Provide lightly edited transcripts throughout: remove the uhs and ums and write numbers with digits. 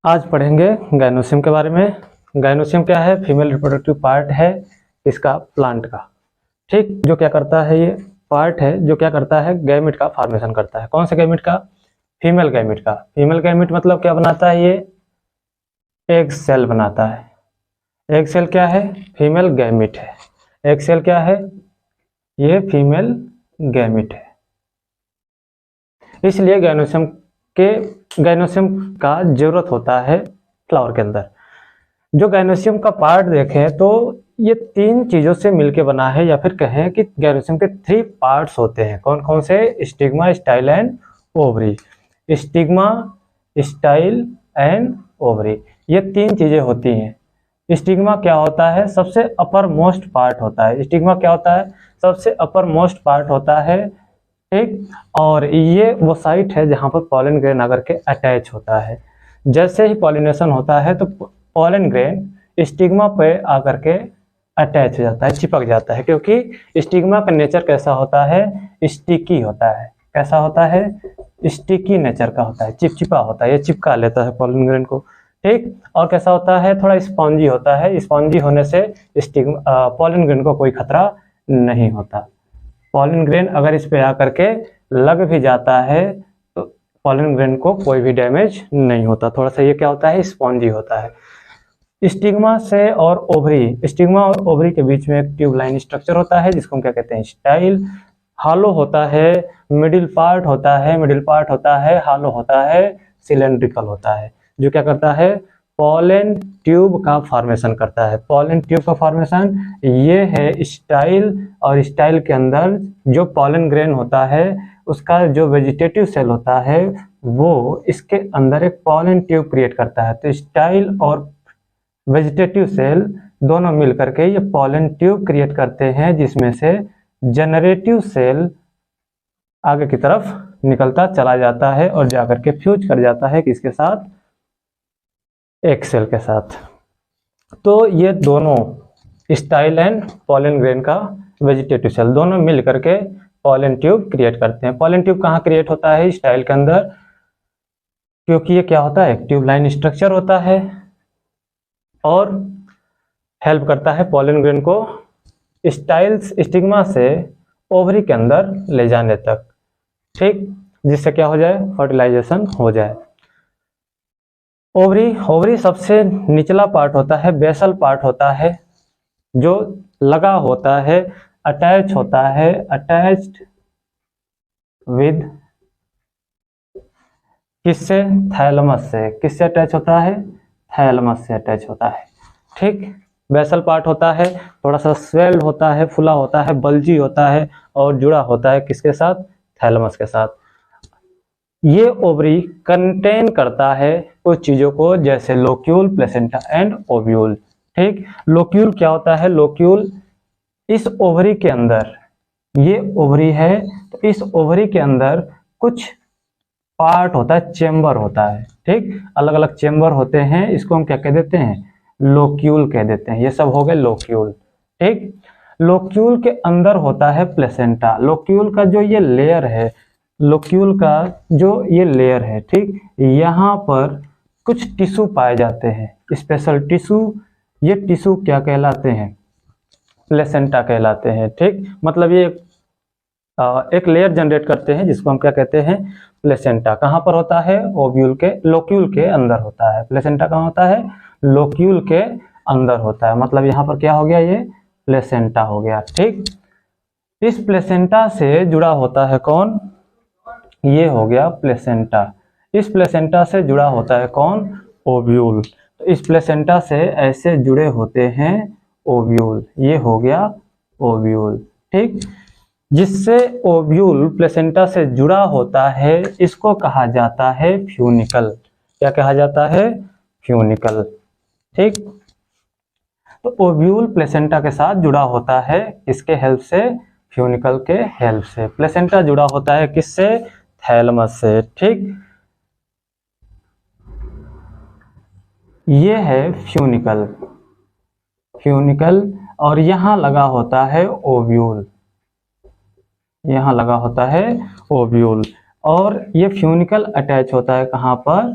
आज पढ़ेंगे गाइनोसियम के बारे में। गाइनोसियम क्या है? फीमेल रिप्रोडक्टिव पार्ट है इसका प्लांट का। ठीक, जो क्या करता है, ये पार्ट है जो क्या करता है, गैमेट का फॉर्मेशन करता है। कौन से गैमेट का? फीमेल गैमेट का। फीमेल गैमेट मतलब क्या बनाता है? ये एग सेल बनाता है। एग सेल क्या है? फीमेल गैमेट है। एग सेल क्या है? ये फीमेल गैमेट है। इसलिए गाइनोसियम का जरूरत होता है फ्लावर के अंदर। जो गाइनोसियम का पार्ट देखें तो ये तीन चीजों से मिलकर बना है, या फिर कहें कि गाइनोसियम के 3 पार्ट्स होते हैं। कौन कौन से? Stigma, style and ovary. Stigma, style and ovary, ये 3 चीजें होती हैं। स्टिग्मा क्या होता है? सबसे अपर मोस्ट पार्ट होता है। स्टिग्मा क्या होता है? सबसे अपर मोस्ट पार्ट होता है। ठीक, और ये वो साइट है जहां पर पॉलन ग्रेन आकर के अटैच होता है। जैसे ही पॉलिनेशन होता है तो पॉलन ग्रेन स्टिग्मा पे आकर के अटैच हो जाता है, चिपक जाता है, क्योंकि स्टिग्मा का नेचर कैसा होता है? स्टिकी होता है। कैसा होता है? स्टिकी नेचर का होता है, चिपचिपा होता है, ये चिपका लेता है पॉलन ग्रेन को। ठीक, और कैसा होता है? थोड़ा स्पॉन्जी होता है। स्पॉन्जी होने से स्टिग्मा पॉलन ग्रेन को कोई खतरा नहीं होता। पॉलन ग्रेन अगर इस पे आकर के लग भी जाता है तो पॉलन ग्रेन को कोई भी डैमेज नहीं होता। थोड़ा सा ये क्या होता है? स्पॉन्जी होता है। स्टिग्मा से और ओवरी, स्टिग्मा और ओवरी के बीच में एक ट्यूब लाइन स्ट्रक्चर होता है जिसको हम क्या कहते हैं? स्टाइल। हालो होता है, मिडिल पार्ट होता है, मिडिल पार्ट होता है, हालो होता है, सिलेंड्रिकल होता है, जो क्या करता है? पॉलन ट्यूब का फॉर्मेशन करता है। पॉलन ट्यूब का फॉर्मेशन ये है स्टाइल, और स्टाइल के अंदर जो पॉलन ग्रेन होता है उसका जो वेजिटेटिव सेल होता है वो इसके अंदर एक पॉलन ट्यूब क्रिएट करता है। तो स्टाइल और वेजिटेटिव सेल दोनों मिलकर के ये पॉलन ट्यूब क्रिएट करते हैं, जिसमें से जनरेटिव सेल आगे की तरफ निकलता चला जाता है और जाकर के फ्यूज कर जाता है किसके साथ? एक सेल के साथ। तो ये दोनों स्टाइल एंड पॉलन ग्रेन का वेजिटेटिव सेल दोनों मिल करके पॉलन ट्यूब क्रिएट करते हैं। पॉलन ट्यूब कहाँ क्रिएट होता है? स्टाइल के अंदर, क्योंकि ये क्या होता है? ट्यूब लाइन स्ट्रक्चर होता है और हेल्प करता है पॉलन ग्रेन को स्टाइल्स स्टिग्मा से ओवरी के अंदर ले जाने तक। ठीक, जिससे क्या हो जाए? फर्टिलाइजेशन हो जाए। ओवरी सबसे निचला पार्ट होता है, बेसल पार्ट होता है, जो लगा होता है, अटैच होता है, अटैच्ड विद किससे? थैलेमस से। किससे अटैच होता है? थैलेमस से अटैच होता है। ठीक, बेसल पार्ट होता है, थोड़ा सा स्वेल्ड होता है, फुला होता है, बल्जी होता है और जुड़ा होता है किसके साथ? थैलेमस के साथ। ये ओवरी कंटेन करता है कुछ चीजों को, जैसे लोक्यूल, प्लेसेंटा एंड ओव्यूल। ठीक, लोक्यूल क्या होता है? लोक्यूल इस ओवरी के अंदर, ये ओवरी है तो इस ओवरी के अंदर कुछ पार्ट होता है, चेम्बर होता है। ठीक, अलग अलग चेम्बर होते हैं, इसको हम क्या कह देते हैं? लोक्यूल कह देते हैं। ये सब हो गए लोक्यूल। ठीक, लोक्यूल के अंदर होता है प्लेसेंटा। लोक्यूल का जो ये लेयर है, लोक्यूल का जो ये लेयर है, ठीक, यहाँ पर कुछ टिश्यू पाए जाते हैं, स्पेशल टिश्यू। ये टिश्यू क्या कहलाते हैं? प्लेसेंटा कहलाते हैं। ठीक, मतलब ये एक लेयर जनरेट करते हैं जिसको हम क्या कहते हैं? प्लेसेंटा। कहाँ पर होता है? ओव्यूल के, लोक्यूल के अंदर होता है। प्लेसेंटा कहाँ होता है? लोक्यूल के अंदर होता है। मतलब यहाँ पर क्या हो गया? ये प्लेसेंटा हो गया। ठीक, इस प्लेसेंटा से जुड़ा होता है कौन? ये हो गया प्लेसेंटा। इस प्लेसेंटा से जुड़ा होता है कौन? ओव्यूल। तो इस प्लेसेंटा से ऐसे जुड़े होते हैं ओव्यूल। ये हो गया ओव्यूल। ठीक, जिससे ओव्यूल प्लेसेंटा से जुड़ा होता है इसको कहा जाता है फ्यूनिकल। क्या कहा जाता है? फ्यूनिकल। ठीक, तो ओव्यूल प्लेसेंटा के साथ जुड़ा होता है, इसके हेल्प से? फ्यूनिकल के हेल्प से। प्लेसेंटा जुड़ा होता है किससे? थैलेमस से। ठीक, ये है फ्यूनिकल। फ्यूनिकल, और यहाँ लगा होता है ओव्यूल। यहाँ लगा होता है ओव्यूल, और ये फ्यूनिकल अटैच होता है कहाँ पर?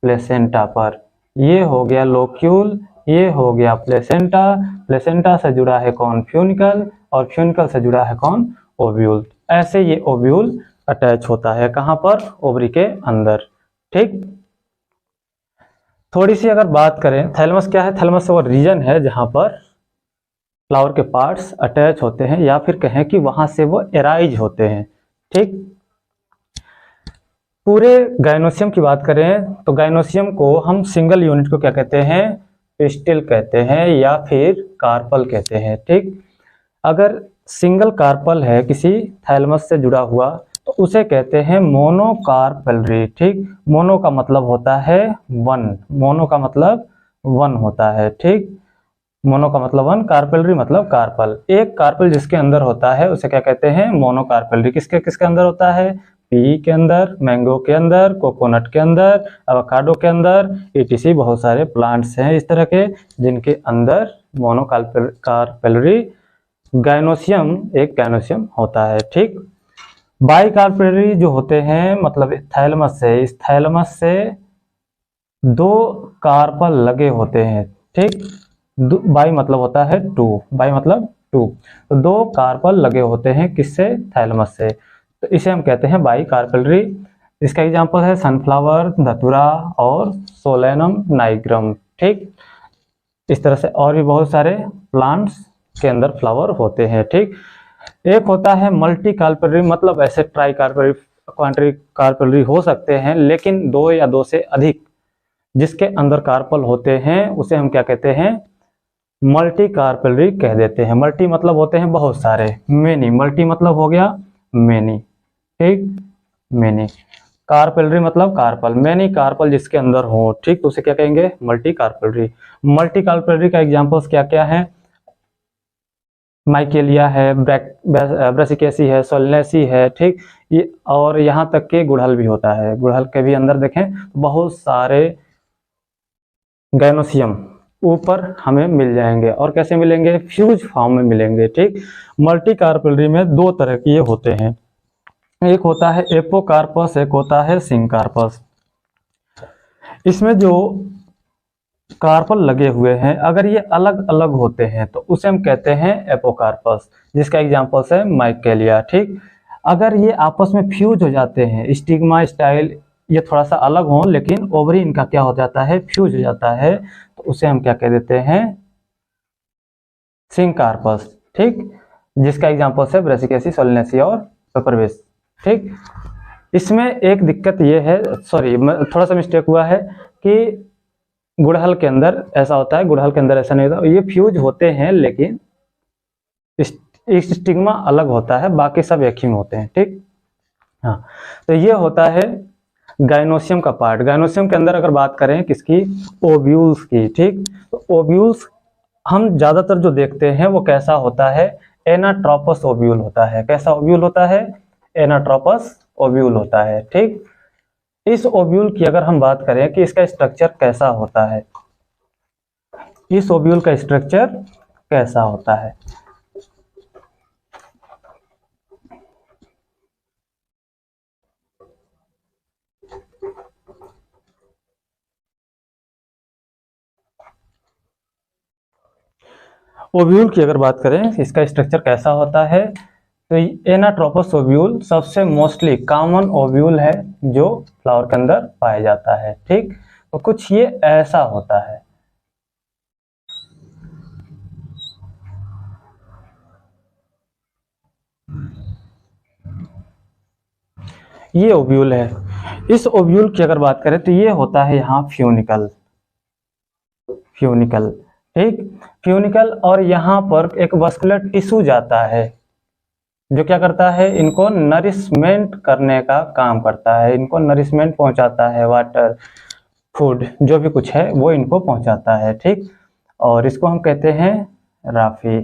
प्लेसेंटा पर। ये हो गया लोक्यूल, ये हो गया प्लेसेंटा, प्लेसेंटा से जुड़ा है कौन, फ्यूनिकल, और फ्यूनिकल से जुड़ा है कौन, ओव्यूल। ऐसे ये ओव्यूल अटैच होता है कहां पर, ओवरी के अंदर। ठीक, थोड़ी सी अगर बात करें, थैलेमस क्या है, थैलेमस वो रीजन है जहां पर फ्लावर के पार्ट्स अटैच होते हैं, या फिर कहें कि वहां से वो एराइज होते हैं। ठीक, पूरे गाइनोसियम की बात करें तो गाइनोसियम को हम सिंगल यूनिट को क्या कहते हैं, पिस्टिल कहते हैं या फिर कार्पल कहते हैं। ठीक, अगर सिंगल कार्पल है किसी थैलेमस से जुड़ा हुआ तो उसे कहते हैं मोनोकार्पलरी। ठीक, मोनो का मतलब होता है वन, मोनो का मतलब वन होता है। ठीक, मोनो का मतलब वन, कार्पेलरी मतलब कार्पल। एक कार्पल जिसके अंदर होता है उसे क्या कहते हैं, मोनोकार्पेलरी। किसके किसके अंदर होता है, पी के अंदर, मैंगो के अंदर, कोकोनट के अंदर, एवोकाडो के अंदर, ईटीसी बहुत सारे प्लांट्स हैं इस तरह के जिनके अंदर मोनोकार्पेलरी गाइनोसियम, एक गाइनोसियम होता है। ठीक, बाइकार्पेलरी जो होते हैं मतलब थैलेमस से, इस थैलेमस से दो कार्पल लगे होते हैं। ठीक, बाई मतलब होता है टू, बाई मतलब टू, तो दो कार्पल लगे होते हैं किससे, थैलेमस से, तो इसे हम कहते हैं बाई कार्पलरी। इसका एग्जांपल है सनफ्लावर, धतूरा और सोलेनम नाइग्रम। ठीक, इस तरह से और भी बहुत सारे प्लांट्स के अंदर फ्लावर होते हैं। ठीक, एक होता है मल्टी कार्पलरी, मतलब ऐसे ट्राई कार्पलरी, क्वाड्री कार्पलरी हो सकते हैं, लेकिन दो या दो से अधिक जिसके अंदर कार्पल होते हैं उसे हम क्या कहते हैं, मल्टी कार्पेलरी कह देते हैं। मल्टी मतलब होते हैं बहुत सारे, मेनी, मल्टी मतलब हो गया मेनी। ठीक, मेनी, कार्पेलरी मतलब कार्पल, मेनी कार्पल जिसके अंदर हो। ठीक, तो उसे क्या कहेंगे, मल्टी कार्पेलरी। मल्टी कार्पेलरी का एग्जांपल्स क्या क्या है, माइकेलिया है, ब्रासिकेसी है, सोलनेसी है। ठीक, ये और यहाँ तक के गुड़हल भी होता है, गुड़हल के भी अंदर देखें बहुत सारे गाइनोसियम ऊपर हमें मिल जाएंगे, और कैसे मिलेंगे, फ्यूज फॉर्म में मिलेंगे। ठीक, मल्टी कार्पेलरी में दो तरह के होते हैं, एक होता है एपोकार्पस, एक होता है सिंकार्पस। इसमें जो कार्पल लगे हुए हैं अगर ये अलग अलग होते हैं तो उसे हम कहते हैं एपोकार्पस, जिसका एग्जांपल्स है माइकेलिया। ठीक, अगर ये आपस में फ्यूज हो जाते हैं, स्टिग्मा स्टाइल ये थोड़ा सा अलग हो लेकिन ओवरी इनका क्या हो जाता है, फ्यूज हो जाता है, तो उसे हम क्या कह देते हैं, सिंकार्पस। ठीक, जिसका एग्जांपल्स है ब्रासिकेसी, सोलनेसी और पेपरवेस। ठीक, इसमें एक दिक्कत ये है, सॉरी थोड़ा सा मिस्टेक हुआ है कि गुड़हल के अंदर ऐसा होता है, गुड़हल के अंदर ऐसा नहीं होता, ये फ्यूज होते हैं लेकिन स्टिग्मा अलग होता है, बाकी सब एक ही में होते हैं। ठीक, हाँ, तो ये होता है गाइनोसियम का पार्ट। गाइनोसियम के अंदर अगर बात करें किसकी, ओव्यूल्स की। ठीक, तो ओव्यूल्स हम ज्यादातर जो देखते हैं वो कैसा होता है, एनाट्रोपस ओव्यूल होता है। कैसा ओव्यूल होता है, एनाट्रोपस ओव्यूल होता है। ठीक, इस ओव्यूल की अगर हम बात करें कि इसका स्ट्रक्चर कैसा होता है, इस ओव्यूल का स्ट्रक्चर कैसा होता है, ओव्यूल की अगर बात करें इसका स्ट्रक्चर कैसा होता है, तो एनाट्रोपस ओव्यूल सबसे मोस्टली कॉमन ओव्यूल है जो फ्लावर के अंदर पाया जाता है। ठीक, तो कुछ ये ऐसा होता है, ये ओव्यूल है। इस ओव्यूल की अगर बात करें तो ये होता है यहाँ फ्यूनिकल, फ्यूनिकल। ठीक, फ्यूनिकल, और यहाँ पर एक वस्कुलर टिश्यू जाता है जो क्या करता है, इनको नरिशमेंट करने का काम करता है, इनको नरिशमेंट पहुंचाता है, वाटर फूड जो भी कुछ है वो इनको पहुंचाता है। ठीक, और इसको हम कहते हैं राफी।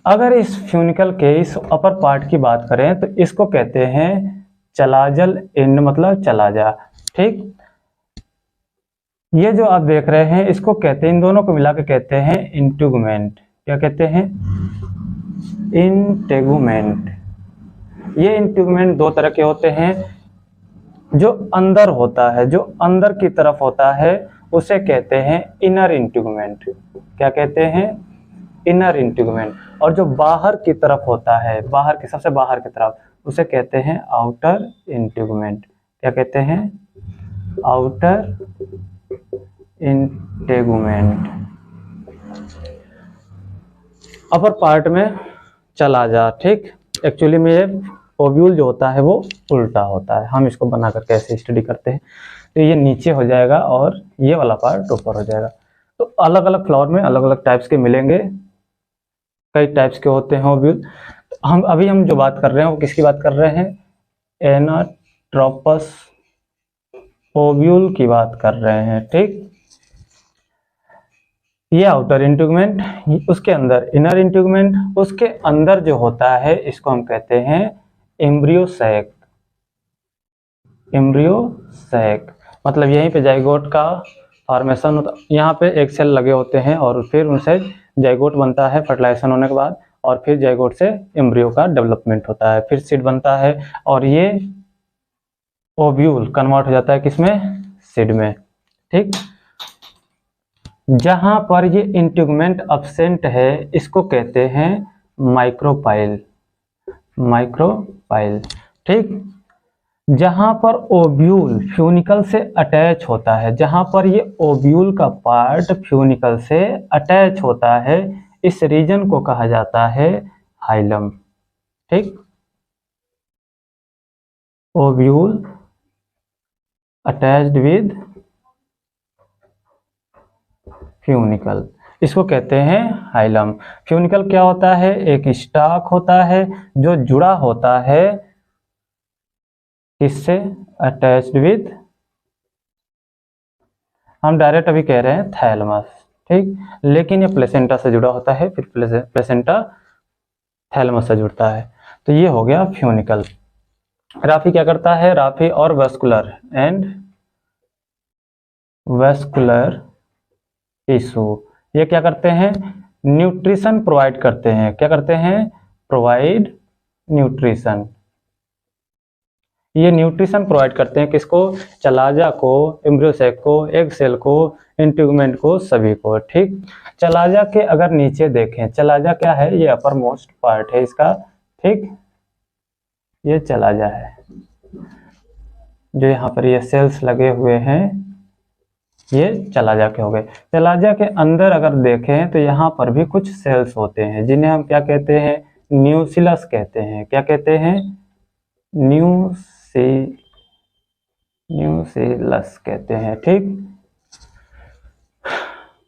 अगर इस फ्यूनिकल के इस अपर पार्ट की बात करें तो इसको कहते हैं चलाजल एंड, मतलब चला जा। ठीक, ये जो आप देख रहे हैं इसको कहते हैं, इन दोनों को मिला के कहते हैं इंटेगुमेंट। क्या कहते हैं, इंटेगुमेंट। ये इंटेगुमेंट दो तरह के होते हैं, जो अंदर होता है, जो अंदर की तरफ होता है उसे कहते हैं इनर इंटीगुमेंट। क्या कहते हैं? इनर इंटीगुमेंट। और जो बाहर की तरफ होता है, बाहर की, सबसे बाहर की तरफ, उसे कहते हैं आउटर इंटीगुमेंट। क्या कहते हैं? आउटर इंटीगुमेंट। अपर पार्ट में चला जा, ठीक। एक्चुअली में ये ओव्यूल जो होता है वो उल्टा होता है। हम इसको बनाकर कैसे स्टडी करते हैं, तो ये नीचे हो जाएगा और ये वाला पार्ट ऊपर हो जाएगा। तो अलग अलग फ्लावर में अलग अलग टाइप्स के मिलेंगे, कई टाइप्स के होते हैं ओव्यूल। हम जो बात कर रहे हैं वो किसकी बात कर रहे हैं? एनाट्रोपस ओव्यूल की बात कर रहे हैं, ठीक। ये आउटर इंटीगुमेंट, उसके अंदर इनर इंटीगुमेंट, उसके अंदर जो होता है इसको हम कहते हैं एम्ब्रियो सैक। एम्ब्रियो सैक मतलब यहीं पे जाइगोट का फॉर्मेशन होता, यहाँ पे एक सेल लगे होते हैं और फिर उनसे जाइगोट बनता है फर्टिलाइजेशन होने के बाद, और फिर जाइगोट से एम्ब्रियो का डेवलपमेंट होता है, फिर सीड बनता है और ये ओव्यूल कन्वर्ट हो जाता है किसमें? सीड में, ठीक। जहां पर ये इंटीगुमेंट अब्सेंट है इसको कहते हैं माइक्रोपाइल। माइक्रोपाइल, ठीक। जहां पर ओव्यूल फ्यूनिकल से अटैच होता है, जहां पर ये ओव्यूल का पार्ट फ्यूनिकल से अटैच होता है, इस रीजन को कहा जाता है हाइलम, ठीक। ओव्यूल अटैच्ड विद फ्यूनिकल, इसको कहते हैं हाइलम। फ्यूनिकल क्या होता है? एक स्टॉक होता है जो जुड़ा होता है किससे? अटैच्ड विद, हम डायरेक्ट अभी कह रहे हैं थैलमस, ठीक। लेकिन ये प्लेसेंटा से जुड़ा होता है, फिर प्लेसेंटा थैलमस से जुड़ता है। तो ये हो गया फ्यूनिकल। राफी क्या करता है? राफी और वेस्कुलर टिश्यू, ये क्या करते हैं? न्यूट्रिशन प्रोवाइड करते हैं। क्या करते हैं? Provide nutrition. ये न्यूट्रिशन प्रोवाइड करते हैं किसको? चलाजा को, एम्ब्रियो सैक को, एग सेल को, इंटीगुमेंट को, सभी को, ठीक। चलाजा के अगर नीचे देखें, चलाजा क्या है? ये अपर मोस्ट पार्ट है इसका, ठीक। ये चलाजा है, जो यहाँ पर ये सेल्स लगे हुए हैं ये चलाजा के हो गए। चलाजा के अंदर अगर देखें तो यहाँ पर भी कुछ सेल्स होते हैं जिन्हें हम क्या कहते हैं? न्यूसिलस कहते हैं। क्या कहते हैं? न्यूसिलस कहते हैं, ठीक।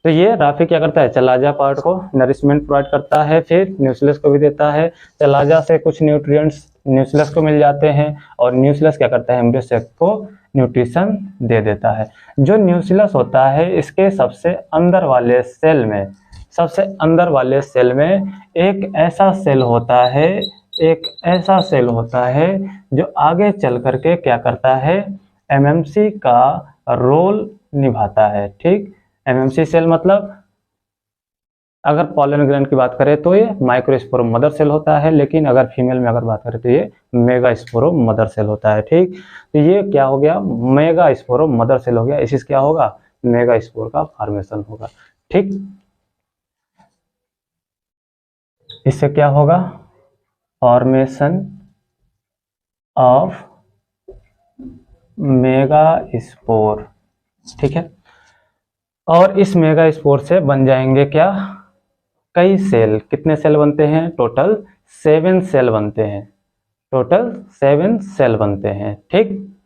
तो ये राफी क्या करता है? चलाजा पार्ट को नरिशमेंट प्रोवाइड करता है, फिर न्यूसिलस को भी देता है। चलाजा से कुछ न्यूट्रिएंट्स न्यूसिलस को मिल जाते हैं और न्यूसिलस क्या करता है? एम्ब्रियो सैक को न्यूट्रिशन दे देता है। जो न्यूसिलस होता है इसके सबसे अंदर वाले सेल में, सबसे अंदर वाले सेल में एक ऐसा सेल होता है, एक ऐसा सेल होता है जो आगे चल करके क्या करता है? एमएमसी का रोल निभाता है, ठीक। एमएमसी सेल मतलब अगर पॉलन ग्रैंड की बात करें तो ये माइक्रोस्पोरो मदर सेल होता है, लेकिन अगर फीमेल में अगर बात करें तो ये मेगास्पोरो मदर सेल होता है, ठीक। तो ये क्या हो गया? मेगास्पोरो मदर सेल हो गया। इससे क्या होगा? मेगास्पोर का फॉर्मेशन होगा, ठीक। इससे क्या होगा? फॉर्मेशन ऑफ मेगास्पोर, ठीक है। और इस मेगास्पोर से बन जाएंगे क्या? कई सेल। कितने सेल बनते हैं? टोटल 7 सेल बनते हैं, टोटल 7 सेल बनते हैं, ठीक।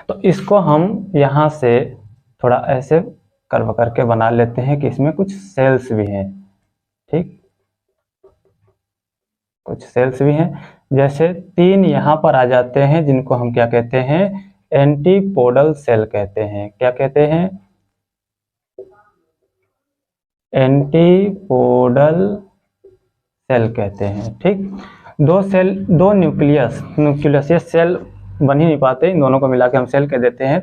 तो इसको हम यहाँ से थोड़ा ऐसे कर्व करके बना लेते हैं कि इसमें कुछ सेल्स भी हैं, ठीक। कुछ सेल्स भी हैं, जैसे 3 यहाँ पर आ जाते हैं जिनको हम क्या कहते हैं? एंटीपोडल सेल कहते हैं। क्या कहते हैं? एंटीपोडल सेल कहते हैं, ठीक। 2 सेल, 2 न्यूक्लियस, ये सेल बन ही नहीं पाते, इन दोनों को मिला के हम सेल कह देते हैं,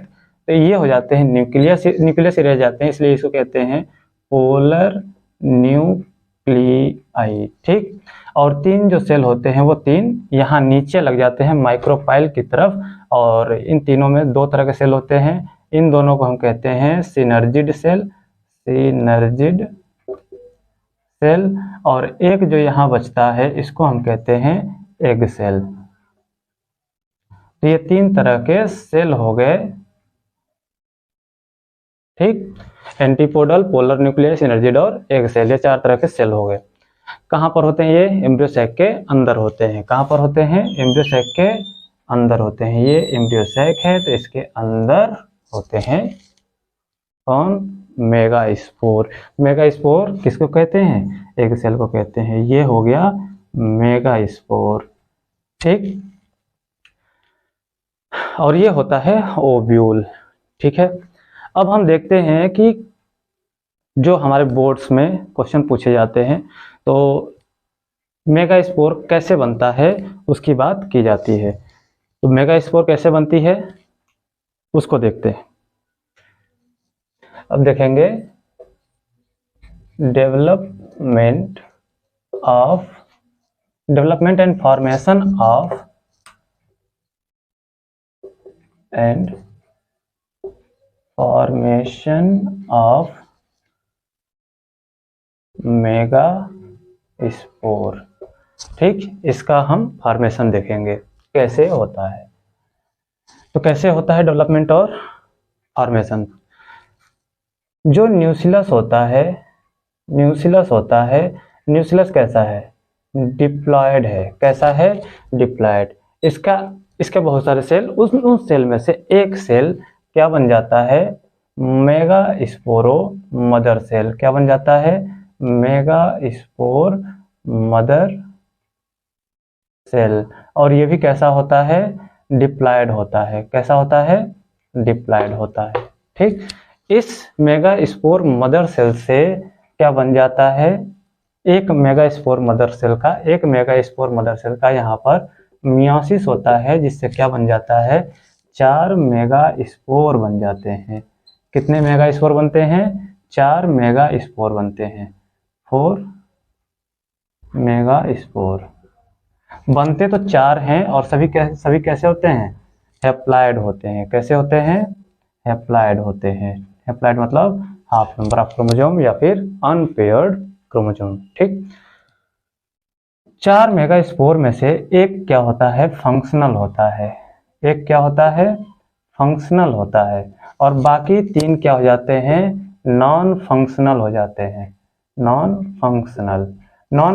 तो ये हो जाते हैं न्यूक्लियस ही रह जाते हैं, इसलिए इसको कहते हैं पोलर न्यूक्लियाई, ठीक। और 3 जो सेल होते हैं वो 3 यहाँ नीचे लग जाते हैं माइक्रोपाइल की तरफ, और इन तीनों में 2 तरह के सेल होते हैं। इन दोनों को हम कहते हैं सिनर्जिड सेल, सिनर्जिड सेल, और एक जो यहाँ बचता है इसको हम कहते हैं एग सेल। तो ये 3 तरह के सेल हो गए, ठीक। एंटीपोडल, पोलर न्यूक्लियस, सिनर्जिड और एग सेल, ये 4 तरह के सेल हो गए। कहाँ पर होते हैं? ये एम्ब्रियो सैक के अंदर होते हैं। कहाँ पर होते हैं? एम्ब्रियो सैक के अंदर होते हैं। ये एम्ब्रियो सैक है तो इसके अंदर होते हैं कौन? मेगास्पोर। मेगास्पोर किसको कहते हैं? एग सेल को कहते हैं। ये हो गया मेगास्पोर, ठीक। और ये होता है ओव्यूल, ठीक है। अब हम देखते हैं कि जो हमारे बोर्ड्स में क्वेश्चन पूछे जाते हैं तो मेगास्पोर कैसे बनता है उसकी बात की जाती है। तो मेगास्पोर कैसे बनती है उसको देखते हैं। अब देखेंगे development and formation of megaspore, ठीक। इसका हम फॉर्मेशन देखेंगे कैसे होता है। तो कैसे होता है डेवलपमेंट और फॉर्मेशन? जो न्यूक्लियस होता है, न्यूक्लियस कैसा है? डिप्लॉयड है। कैसा है? डिप्लॉयड। इसके बहुत सारे सेल, उन सेल में से एक सेल क्या बन जाता है? Megaspore mother cell. क्या बन जाता है? Megaspore mother cell. और ये भी कैसा होता है? डिप्लॉयड होता है। कैसा होता है? डिप्लॉयड होता है, ठीक। इस मेगास्पोर मदर सेल से क्या बन जाता है? एक मेगास्पोर मदर सेल का यहाँ पर मियोसिस होता है, जिससे क्या बन जाता है? 4 मेगास्पोर बन जाते हैं। कितने मेगास्पोर बनते हैं? 4 मेगास्पोर बनते हैं। 4 मेगास्पोर बनते तो 4 हैं, और सभी कैसे होते हैं? हैप्लॉयड होते हैं। कैसे होते हैं? हैप्लॉयड होते हैं। हैप्लॉयड मतलब हाफ नंबर ऑफ क्रोमोसोम या फिर अनपेयर्ड क्रोमोसोम, ठीक। 4 मेगास्पोर में से एक क्या होता है? फंक्शनल होता है। एक क्या होता है? फंक्शनल होता है। और बाकी 3 क्या हो जाते हैं? नॉन फंक्शनल हो जाते हैं। नॉन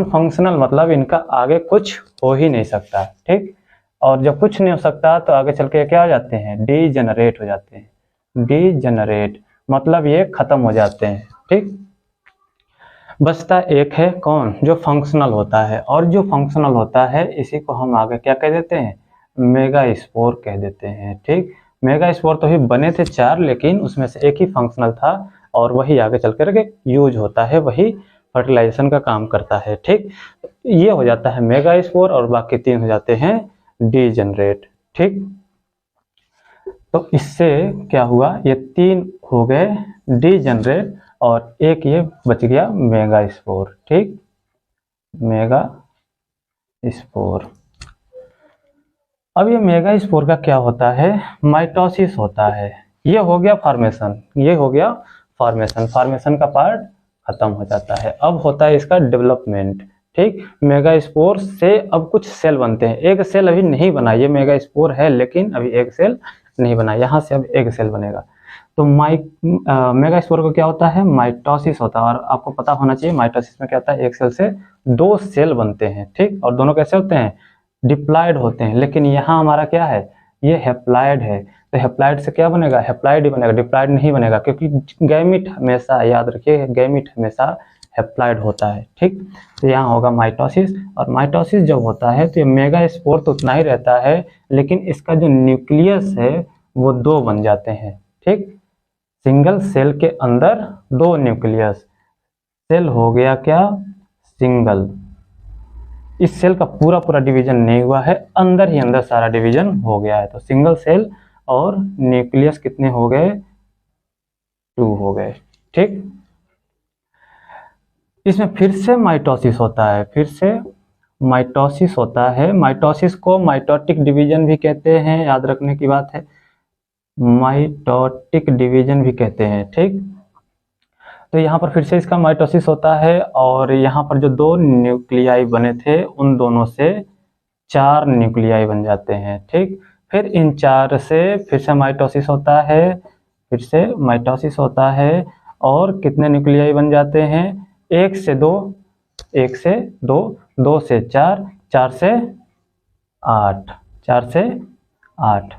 फंक्शनल मतलब इनका आगे कुछ हो ही नहीं सकता, ठीक। और जब कुछ नहीं हो सकता तो आगे चल के क्या हो जाते हैं? डीजेनरेट हो जाते हैं। डीजेनरेट मतलब ये खत्म हो जाते हैं, ठीक। बचता एक है कौन? जो फंक्शनल होता है। और जो फंक्शनल होता है इसी को हम आगे क्या कह देते हैं? मेगास्पोर कह देते हैं, ठीक। मेगास्पोर तो ही बने थे 4, लेकिन उसमें से एक ही फंक्शनल था और वही आगे चल कर के यूज होता है, वही फर्टिलाइजेशन का काम करता है, ठीक। ये हो जाता है मेगास्पोर और बाकी 3 हो जाते हैं डीजेनरेट, ठीक। तो इससे क्या हुआ? ये 3 हो गए डीजेनरेट और एक ये बच गया मेगास्पोर, ठीक। मेगास्पोर। अब ये मेगास्पोर का क्या होता है? माइटोसिस होता है। ये हो गया फॉर्मेशन, फॉर्मेशन का पार्ट खत्म हो जाता है। अब होता है इसका डेवलपमेंट, ठीक। मेगास्पोर से अब कुछ सेल बनते हैं। एक सेल अभी नहीं बना, ये मेगास्पोर है लेकिन अभी एक सेल नहीं बना, यहाँ से अब एक सेल बनेगा। तो मेगास्पोर को क्या होता है? माइटोसिस होता है। और आपको पता होना चाहिए माइटोसिस में क्या होता है? एक सेल से 2 सेल बनते हैं, ठीक। और दोनों कैसे होते हैं? डिप्लॉयड होते हैं। लेकिन यहाँ हमारा क्या है? ये हैप्लॉयड है। तो हैप्लॉयड से क्या बनेगा? हैप्लॉयड ही बनेगा, डिप्लॉयड नहीं बनेगा, क्योंकि गैमीट हमेशा, याद रखिए, गैमीट हमेशा हैप्लॉयड होता है, ठीक। तो यहाँ होगा माइटोसिस। और माइटोसिस जब होता है तो ये मेगास्पोर तो उतना ही रहता है, लेकिन इसका जो न्यूक्लियस है वो 2 बन जाते हैं, ठीक। सिंगल सेल के अंदर 2 न्यूक्लियस। सेल हो गया क्या? सिंगल। इस सेल का पूरा डिवीजन नहीं हुआ है, अंदर ही अंदर सारा डिवीजन हो गया है। तो सिंगल सेल और न्यूक्लियस कितने हो गए? 2 हो गए, ठीक। इसमें फिर से माइटोसिस होता है, फिर से माइटोसिस होता है। माइटोसिस को माइटोटिक डिवीजन भी कहते हैं, याद रखने की बात है, माइटोटिक डिवीजन भी कहते हैं। ठीक, तो यहाँ पर फिर से इसका माइटोसिस होता है और यहाँ पर जो 2 न्यूक्लियाई बने थे उन दोनों से 4 न्यूक्लियाई बन जाते हैं। ठीक, फिर इन 4 से फिर से माइटोसिस होता है, फिर से माइटोसिस होता है और कितने न्यूक्लियाई बन जाते हैं? 1 से 2, 1 से 2, 2 से 4, 4 से 8, 4 से 8,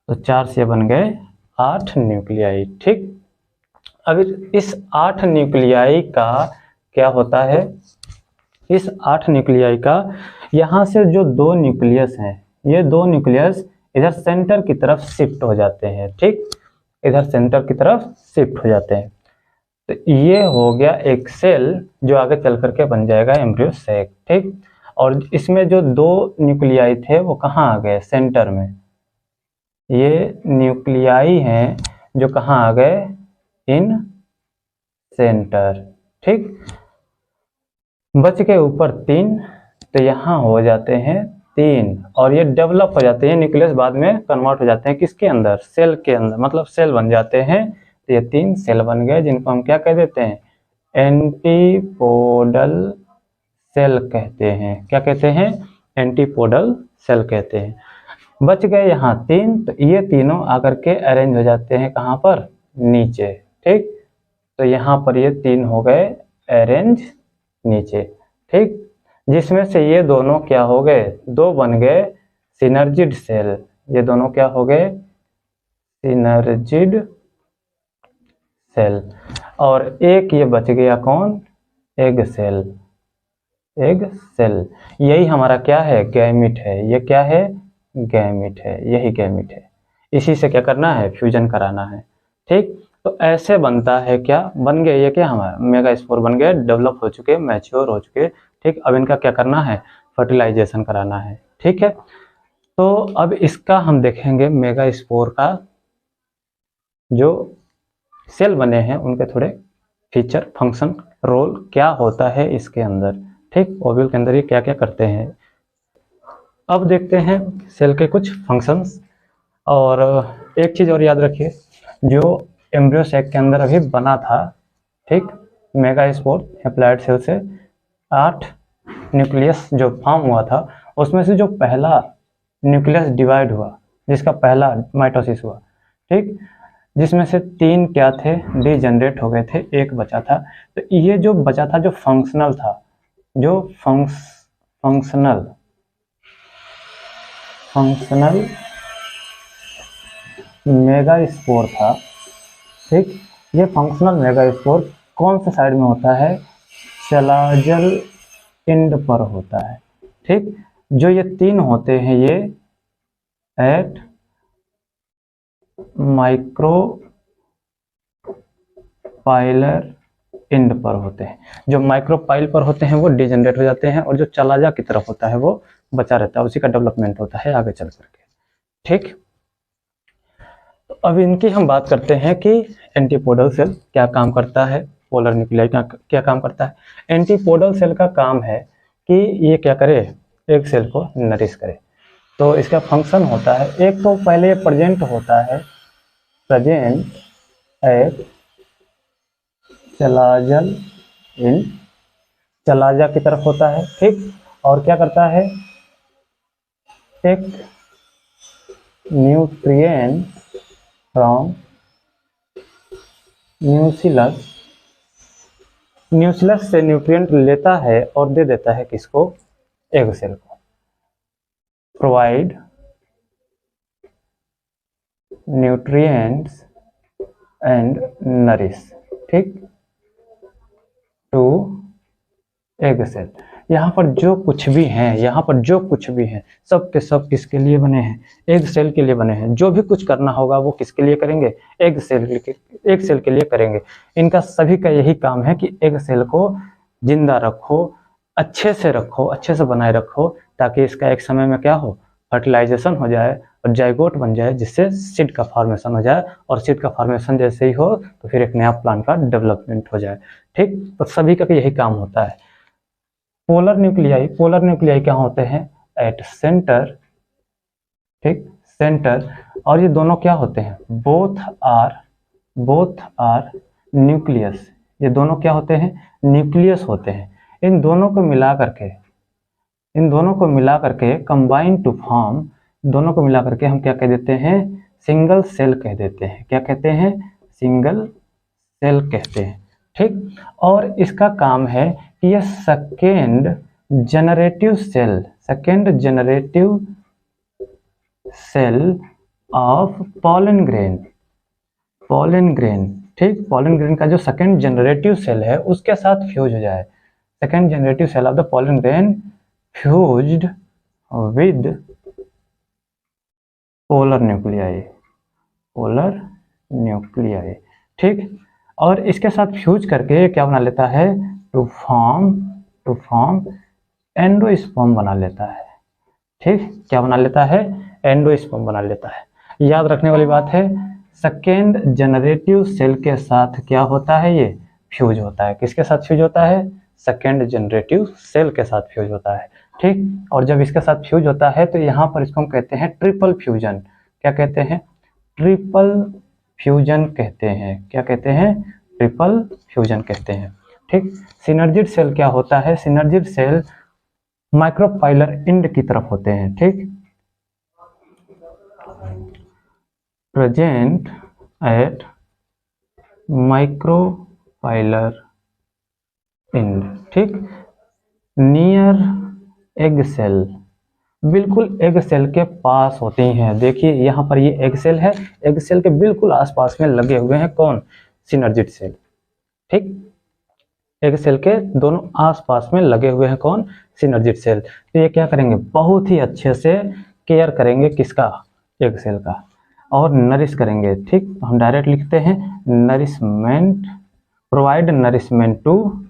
तो 4 से बन गए 8 न्यूक्लियाई। ठीक, अब इस 8 न्यूक्लियाई का क्या होता है? इस 8 न्यूक्लियाई का यहाँ से जो 2 न्यूक्लियस हैं, ये 2 न्यूक्लियस इधर सेंटर की तरफ शिफ्ट हो जाते हैं। ठीक, इधर सेंटर की तरफ शिफ्ट हो जाते हैं। तो ये हो गया एक सेल जो आगे चल करके बन जाएगा एम्ब्रियो सैक। ठीक, और इसमें जो 2 न्यूक्लियाई थे वो कहाँ आ गए? सेंटर में। ये न्यूक्लियाई हैं जो कहाँ आ गए? इन सेंटर। ठीक, बच के ऊपर 3, तो यहाँ हो जाते हैं 3 और ये डेवलप हो जाते हैं, न्यूक्लियस बाद में कन्वर्ट हो जाते हैं किसके अंदर? सेल के अंदर, मतलब सेल बन जाते हैं। तो ये 3 सेल बन गए जिनको हम क्या कह देते हैं? एंटीपोडल सेल कहते हैं। क्या कहते हैं? एंटीपोडल सेल कहते हैं। बच गए यहाँ 3, तो ये तीनों आकर के अरेंज हो जाते हैं कहाँ पर? नीचे। ठीक, तो यहाँ पर ये 3 हो गए अरेंज नीचे। ठीक, जिसमें से ये दोनों क्या हो गए? 2 बन गए सिनर्जिड सेल। ये दोनों क्या हो गए? Synergid cell. और एक ये बच गया कौन? Egg cell. एग सेल, यही हमारा क्या है? गैमिट है। ये क्या है? गैमिट है, यही गैमिट है। इसी से क्या करना है? फ्यूजन कराना है। ठीक, तो ऐसे बनता है, क्या बन गया? ये क्या हमारा मेगास्पोर बन गया, डेवलप हो चुके, मैच्योर हो चुके। ठीक, अब इनका क्या करना है? फर्टिलाइजेशन कराना है। ठीक है, तो अब इसका हम देखेंगे मेगास्पोर का जो सेल बने हैं उनके थोड़े फीचर, फंक्शन, रोल क्या होता है इसके अंदर। ठीक, ओव्यूल के अंदर ये क्या क्या करते हैं। अब देखते हैं सेल के कुछ फंक्शंस। और एक चीज़ और याद रखिए, जो एम्ब्रियो सैक के अंदर अभी बना था, ठीक, मेगास्पोर हैप्लॉइड सेल से 8 न्यूक्लियस जो फॉर्म हुआ था, उसमें से जो पहला न्यूक्लियस डिवाइड हुआ, जिसका पहला माइटोसिस हुआ, ठीक, जिसमें से 3 क्या थे? डीजनरेट हो गए थे, 1 बचा था। तो ये जो बचा था, जो फंक्शनल था, जो फंक्शनल मेगास्पोर था, ठीक, ये फंक्शनल मेगास्पोर कौन सा साइड में होता है? चलाजल एंड पर होता है। ठीक, जो ये 3 होते हैं ये एट माइक्रोपाइलर एंड पर होते हैं। जो माइक्रोपाइल पर होते हैं वो डिजनरेट हो जाते हैं और जो चलाजा की तरफ होता है वो बचा रहता है, उसी का डेवलपमेंट होता है आगे चल करके। ठीक, तो अब इनकी हम बात करते हैं कि एंटीपोडल सेल क्या काम करता है, पोलर न्यूक्लियाई का क्या काम करता है। एंटीपोडल सेल का काम है कि ये क्या करे? एक सेल को नरिश करे। तो इसका फंक्शन होता है, एक तो पहले प्रेजेंट होता है, प्रेजेंट एट चलाजल इन, चलाजा की तरफ होता है। ठीक, और क्या करता है? Take nutrient from nucleus, nucleus से न्यूट्रिएंट लेता है और दे देता है किसको? एग सेल को। प्रोवाइड न्यूट्रिएंट्स एंड नरिश, ठीक, टू एग सेल। यहाँ पर जो कुछ भी हैं, यहाँ पर जो कुछ भी हैं, सब के सब किसके लिए बने हैं? एग सेल के लिए बने हैं। जो भी कुछ करना होगा वो किसके लिए करेंगे? एग सेल के लिए करेंगे। इनका सभी का यही काम है कि एग सेल को जिंदा रखो, अच्छे से रखो, अच्छे से बनाए रखो, ताकि इसका एक समय में क्या हो? फर्टिलाइजेशन हो जाए और जाइगोट बन जाए, जिससे सीड का फॉर्मेशन हो जाए। और सीड का फॉर्मेशन जैसे ही हो तो फिर एक नया प्लांट का डेवलपमेंट हो जाए। ठीक, तो सभी का यही काम होता है। पोलर न्यूक्लियाई क्या होते हैं? एट सेंटर, ठीक, सेंटर। और ये दोनों क्या होते हैं? Both are nucleus. ये दोनों क्या होते हैं? न्यूक्लियस होते हैं। इन दोनों को मिला करके कंबाइन टू फॉर्म, दोनों को मिला करके हम क्या कह देते हैं? सिंगल सेल कह देते हैं। क्या कहते हैं? सिंगल सेल कहते हैं, ठीक। और इसका काम है कि यह second generative cell of pollen grain, ठीक। पॉलन ग्रेन का जो सेकेंड जनरेटिव सेल है उसके साथ फ्यूज हो जाए। Second generative cell of the pollen grain fused with polar nuclei, ठीक। और इसके साथ फ्यूज करके क्या बना लेता है? टू फॉर्म एंडोस्पर्म बना लेता है, ठीक। क्या बना लेता है? एंडोस्पर्म बना लेता है। याद रखने वाली बात है, सेकेंड जनरेटिव सेल के साथ क्या होता है? ये फ्यूज होता है। किसके साथ फ्यूज होता है? सेकेंड जनरेटिव सेल के साथ फ्यूज होता है, ठीक। और जब इसके साथ फ्यूज होता है तो यहाँ पर इसको हम कहते हैं ट्रिपल फ्यूजन। क्या कहते हैं? ट्रिपल फ्यूजन कहते हैं। क्या कहते हैं? ट्रिपल फ्यूजन कहते हैं, ठीक। सिनर्जिड सेल क्या होता है? सिनर्जिड सेल माइक्रोपाइलर एंड की तरफ होते हैं, ठीक। प्रेजेंट एट माइक्रोपाइलर एंड, ठीक। नियर एग सेल, बिल्कुल एग सेल के पास होती हैं। देखिए यहाँ पर ये एग सेल है, एग सेल के बिल्कुल आसपास में लगे हुए हैं कौन? सिनर्जिड सेल, ठीक। एग सेल के दोनों आसपास में लगे हुए हैं कौन? Synergid cell. तो ये क्या करेंगे? बहुत ही अच्छे से केयर करेंगे किसका? एग सेल का, और नरिश करेंगे, ठीक। हम डायरेक्ट लिखते हैं nourishment, provide nourishment to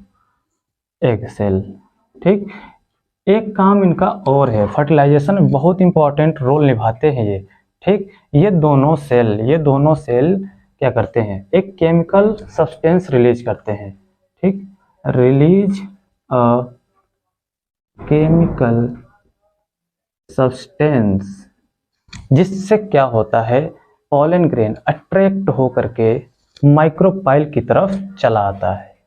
egg cell, ठीक। एक काम इनका और है, फर्टिलाइजेशन में बहुत इंपॉर्टेंट रोल निभाते हैं ये, ठीक। ये दोनों सेल क्या करते हैं? एक केमिकल सब्सटेंस रिलीज करते हैं, ठीक। रिलीज अ केमिकल सब्सटेंस, जिससे क्या होता है? पॉलन ग्रेन अट्रैक्ट होकर के माइक्रोपाइल की तरफ चला आता है।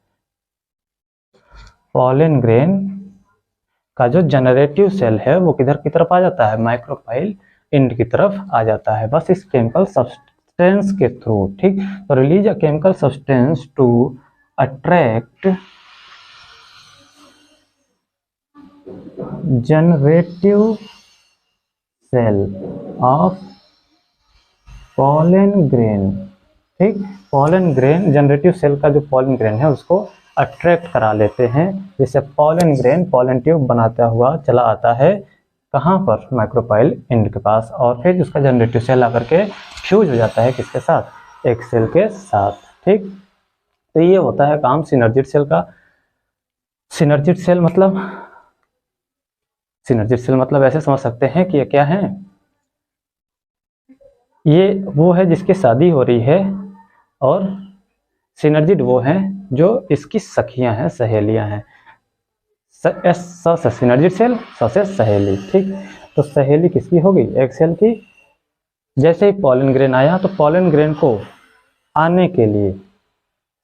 पॉलन ग्रेन का जो जनरेटिव सेल है वो किधर की तरफ आ जाता है? माइक्रोपाइल एंड की तरफ आ जाता है, बस इस केमिकल सब्सटेंस के थ्रू, ठीक। तो release a chemical substance to attract generative cell of pollen grain, ठीक। पॉलन ग्रेन, जनरेटिव सेल का जो पॉलन ग्रेन है उसको अट्रैक्ट करा लेते हैं, जिससे पॉलन ग्रेन पॉलन ट्यूब बनाता हुआ चला आता है कहाँ पर? माइक्रोपाइल एंड के पास। और फिर उसका जनरेटिव सेल आकर के फ्यूज हो जाता है किसके साथ? एक सेल के साथ, ठीक। तो ये होता है काम सिनर्जिड सेल का। सिनर्जिड सेल मतलब ऐसे समझ सकते हैं कि ये क्या है? ये वो है जिसकी शादी हो रही है, और सिनर्जिड वो हैं जो इसकी सखियां हैं, सहेलियां हैं। स से सिनर्जिड सेल, स से सहेली, ठीक। तो सहेली किसकी होगी? एक सेल की। जैसे ही पॉलन ग्रेन आया तो पॉलन ग्रेन को आने के लिए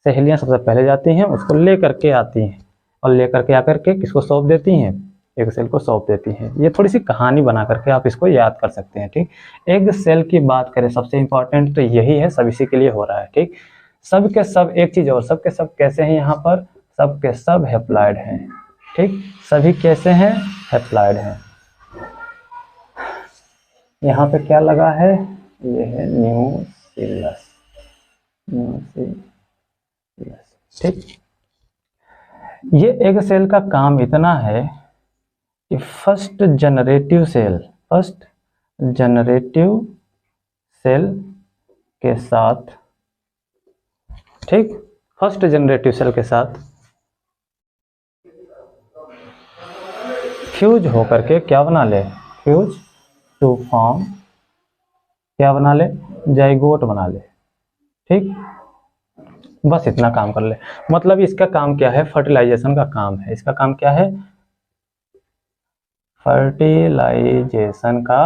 सहेलियां सबसे पहले जाती हैं, उसको ले करके आती हैं, और ले करके आकर के किसको सौंप देती हैं? एग सेल को सौंप देती हैं। ये थोड़ी सी कहानी बना करके आप इसको याद कर सकते हैं, ठीक। एग सेल की बात करें, सबसे इंपॉर्टेंट तो यही है, सब इसी के लिए हो रहा है, ठीक। सब के सब, एक चीज और, सब के सब कैसे हैं? यहाँ पर सब के सब हैप्लॉइड हैं, ठीक। सभी कैसे हैं? हैप्लॉइड हैं। यहाँ पे क्या लगा है? ये है न्यूक्लियस, ठीक। ये एग सेल का काम इतना है कि फर्स्ट जनरेटिव सेल के साथ, ठीक, फर्स्ट जनरेटिव सेल के साथ फ्यूज होकर के क्या बना ले? फ्यूज टू फॉर्म क्या बना ले? जाइगोट बना ले, ठीक। बस इतना काम कर ले। मतलब इसका काम क्या है? फर्टिलाइजेशन का काम है। इसका काम क्या है? फर्टिलाइजेशन का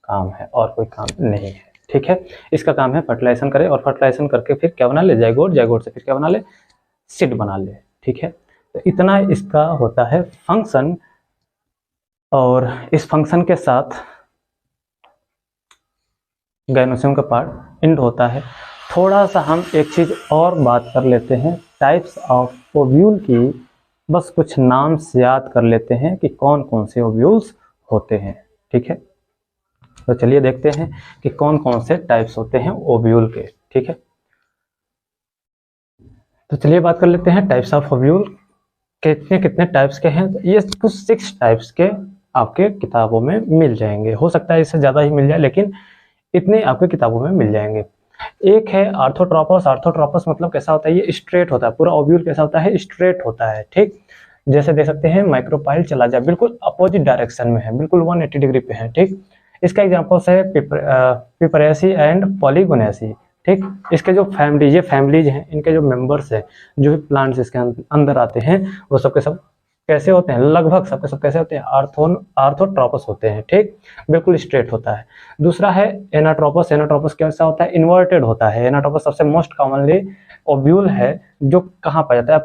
काम है और कोई काम नहीं है। ठीक है, इसका काम है फर्टिलाइजेशन करे और फर्टिलाइजेशन करके फिर क्या बना ले, जाइगोट, जाइगोट से फिर क्या बना ले, सीड बना ले। ठीक है, तो इतना इसका होता है फंक्शन। और इस फंक्शन के साथ गाइनोसियम का पार्ट एंड होता है। थोड़ा सा हम एक चीज और बात कर लेते हैं टाइप्स ऑफ ओव्यूल की। बस कुछ नाम से याद कर लेते हैं कि कौन कौन से ओव्यूल्स होते हैं। ठीक है, तो चलिए देखते हैं कि कौन कौन से टाइप्स होते हैं ओव्यूल के। ठीक है, तो चलिए बात कर लेते हैं टाइप्स ऑफ ओव्यूल कितने कितने टाइप्स के हैं। तो ये कुछ 6 टाइप्स के आपके किताबों में मिल जाएंगे। हो सकता है इससे ज़्यादा ही मिल जाए, लेकिन इतने आपके किताबों में मिल जाएंगे। एक है आर्थोट्रोपस। आर्थोट्रोपस मतलब कैसा होता है, ये स्ट्रेट होता है। पूरा ओव्यूल कैसा होता है, स्ट्रेट होता है। ठीक, जैसे देख सकते हैं माइक्रोपाइल चला जाए, बिल्कुल अपोजिट डायरेक्शन में है, बिल्कुल 180 डिग्री पे है। ठीक, इसका एग्जांपल्स है पिपरेसी एंड पॉलीगोनेसी। ठीक, इसके जो फैमिली, ये फैमिलीज हैं, इनके जो मेंबर्स हैं, जो भी प्लांट्स इसके अंदर आते हैं, वो सबके सब कैसे होते हैं, लगभग सबके सब कैसे होते हैं, आर्थोट्रोपस होते हैं। ठीक, बिल्कुल स्ट्रेट होता है। दूसरा है एनाट्रोपस। एनाट्रोपस कैसा होता है, इन्वर्टेड होता है। एनाट्रोपस सबसे मोस्ट कॉमनली ओव्यूल है जो कहाँ पाया जाता है,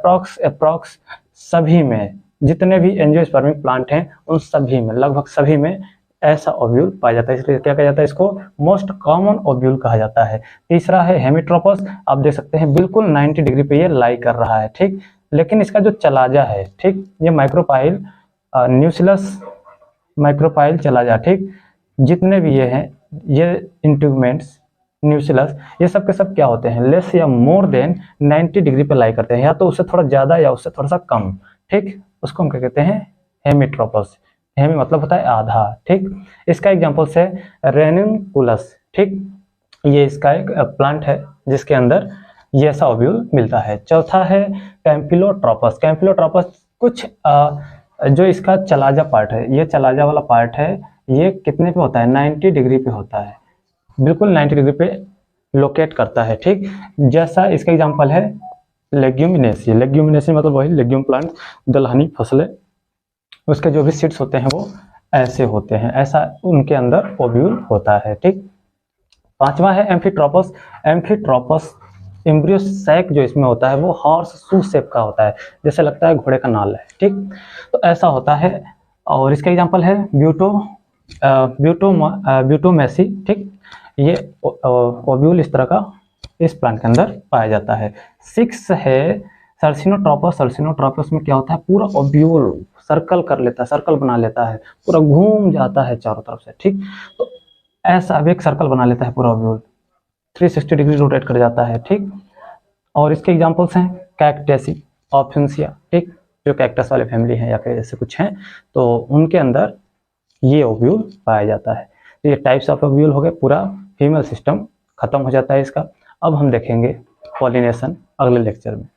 अप्रॉक्स सभी में, जितने भी एंजियोस्पर्मिक प्लांट हैं उन सभी में, लगभग सभी में ऐसा ओव्यूल पाया जाता है, इसलिए क्या कहा जाता है, इसको मोस्ट कॉमन ओव्यूल कहा जाता है। तीसरा है हेमिट्रोपस। आप देख सकते हैं बिल्कुल 90 डिग्री पे ये लाई कर रहा है। ठीक, लेकिन इसका जो चलाजा है, ठीक, ये माइक्रोपाइल न्यूसिलस माइक्रोपाइल चलाजा, ठीक, जितने भी ये हैं, ये इंट्रूमेंट्स न्यूसिलस, ये सब के सब क्या होते हैं, लेस या मोर देन 90 डिग्री पे लाई करते हैं, या तो उससे थोड़ा ज़्यादा या उससे थोड़ा सा कम। ठीक, उसको हम क्या कहते हैं, हेमिट्रोपस। हेमी मतलब होता है आधा। ठीक, इसका एग्जाम्पल्स है रेनिकुलस। ठीक, ये इसका एक प्लांट है जिसके अंदर ये ऐसा ओव्यूल मिलता है। चौथा है कैम्फिलोट्रोपस। कैम्फिलोट्रोपस कुछ जो इसका चलाजा पार्ट है, ये चलाजा वाला पार्ट है, ये कितने पे होता है, 90 डिग्री पे होता है, बिल्कुल 90 डिग्री पे लोकेट करता है। ठीक, जैसा इसका एग्जांपल है लेग्यूमिनेसी। लेग्यूमिनेसी मतलब वही लेग्यूम प्लांट, दलहनी फसलें, उसके जो भी सीड्स होते हैं वो ऐसे होते हैं, ऐसा उनके अंदर ओव्यूल होता है। ठीक, पांचवा है एम्फीट्रोपस। एम्फीट्रोपस एम्ब्रियो सैक जो इसमें होता है वो हॉर्स शू शेप का होता है, जैसे लगता है घोड़े का नाल है। ठीक, तो ऐसा होता है। और इसका एग्जांपल है ब्यूटोमेसी। ठीक, ये ओव्यूल इस तरह का इस प्लांट के अंदर पाया जाता है। 6 है सर्सिनोट्रोपस। सर्सिनोट्रोपस में क्या होता है, पूरा ओव्यूल सर्कल कर लेता है, सर्कल बना लेता है, पूरा घूम जाता है चारों तरफ से। ठीक, तो ऐसा अब एक सर्कल बना लेता है पूरा ओव्यूल, 360 डिग्री रोटेट कर जाता है। ठीक, और इसके एग्जांपल्स हैं कैक्टेसी, ऑप्शंसिया। ठीक, जो कैक्टस वाले फैमिली हैं या फिर ऐसे कुछ हैं, तो उनके अंदर ये ओव्यूल पाया जाता है। तो ये टाइप्स ऑफ ओव्यूल हो गए, पूरा फीमेल सिस्टम खत्म हो जाता है इसका। अब हम देखेंगे पॉलिनेशन अगले लेक्चर में।